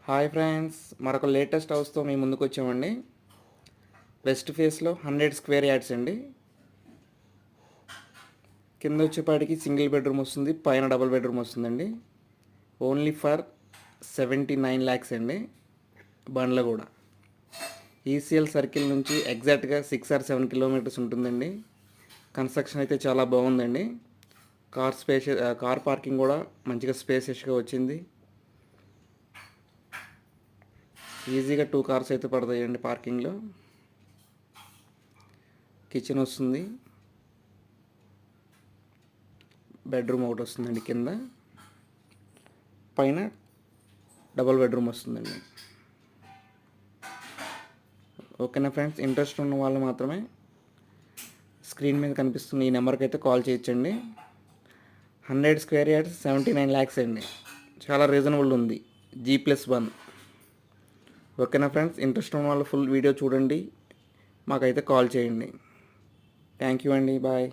Hi friends, మరొక latest హౌస్తో మేము ముందుకు వచ్చామండి. వెస్ట్ ఫేస్లో 100 స్క్వేర్ యార్డ్స్ అండి. కింద వచ్చేపాటికి సింగిల్ బెడ్రూమ్ వస్తుంది, పైన డబుల్ బెడ్రూమ్ వస్తుందండి. ఓన్లీ ఫర్ 79 lakhs అండి. బండ్లగూడ ఈసీఎల్ సర్కిల్ నుంచి ఎగ్జాక్ట్గా 6 or 7 kilometers ఉంటుందండి. కన్స్ట్రక్షన్ అయితే చాలా బాగుందండి. కార్ పార్కింగ్ కూడా మంచిగా స్పేసియస్గా వచ్చింది. ఈజీగా 2 cars అయితే పడతాయండి పార్కింగ్లో. కిచెన్ వస్తుంది, బెడ్రూమ్ ఒకటి వస్తుందండి, కింద పైన డబుల్ బెడ్రూమ్ వస్తుందండి. ఓకేనా ఫ్రెండ్స్, ఇంట్రెస్ట్ ఉన్న వాళ్ళు మాత్రమే స్క్రీన్ మీద కనిపిస్తున్న ఈ నెంబర్కి అయితే కాల్ చేయొచ్చండి. 100 స్క్వేర్ యార్డ్స్ 79 lakhs అండి. చాలా రీజనబుల్ ఉంది, G+1. ఓకేనా ఫ్రెండ్స్, ఇంట్రెస్ట్ ఉన్న వాళ్ళు ఫుల్ వీడియో చూడండి, మాకైతే కాల్ చేయండి. థ్యాంక్ యూ అండి, బాయ్.